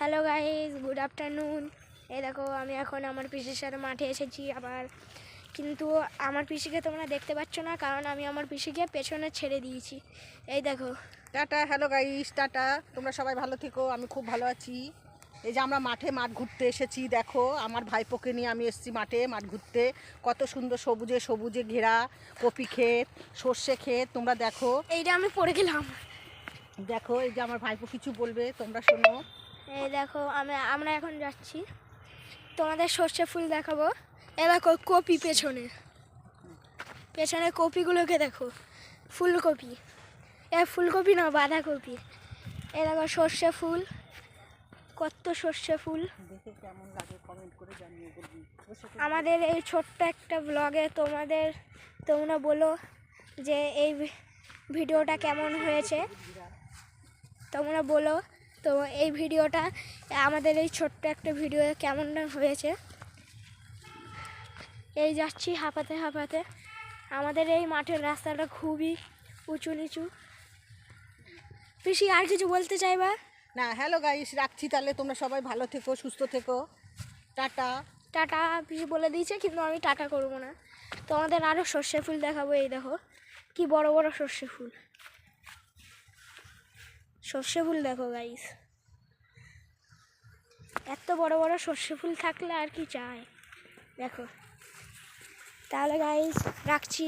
Hello guys, good afternoon. এই দেখো, আমি এখন আমার পিসির সাথে মাঠে এসেছি আবার, কিন্তু আমার পিসিকে তোমরা দেখতে পাচ্ছ না, কারণ আমি আমার পিসিকে পেছনে ছেড়ে দিয়েছি। এই দেখো। টাটা। Hello guys, tata. তোমরা সবাই ভালো থেকো, আমি খুব ভালো আছি। এই যে আমরা মাঠ ঘুরতে এসেছি, দেখো আমার ভাইপোকে নিয়ে আমি এসেছি মাঠ ঘুরতে। কত সুন্দর সবুজে সবুজে ঘেরা কপি ক্ষেত, সর্ষে ক্ষেত, তোমরা দেখো। এইটা আমি পড়ে গেলাম। দেখো, এই যে আমার ভাইপো কিছু বলবে, তোমরা শোনো। এই দেখো, আমরা এখন যাচ্ছি, তোমাদের সর্ষে ফুল দেখাবো। এ দেখো কপি, পেছনে পেছনে কপিগুলোকে দেখো, ফুলকপি। ফুলকপি না, বাঁধাকপি। এ দেখো সর্ষে ফুল, কত সর্ষে ফুল। দেখে কেমন লাগে কমেন্ট করে জানিয়ে বলবি। আমাদের এই ছোট্ট একটা ব্লগে তোমরা বলো যে এই ভিডিওটা কেমন হয়েছে, তোমরা বলো। তো এই ভিডিওটা, আমাদের এই ছোট্ট একটা ভিডিও কেমন হয়েছে। এই যাচ্ছি হাঁপাতে হাঁপাতে। আমাদের এই মাঠের রাস্তাটা খুবই উঁচু নিচু। পিসি, আর কিছু বলতে চাইবা? না, হ্যালো গাইস, রাখছি তাহলে। তোমরা সবাই ভালো থেকো, সুস্থ থেকো। টাটা। টাটা পিসি বলে দিয়েছে, কিন্তু আমি টাটা করবো না। তোমাদের আরও সর্ষে ফুল দেখাবো। এই দেখো কি বড় বড় সর্ষে ফুল। সর্ষে ফুল দেখো গাইস, এত বড় বড় সর্ষে ফুল থাকলে আর কি চাই। দেখো, তাহলে গাইস রাখছি।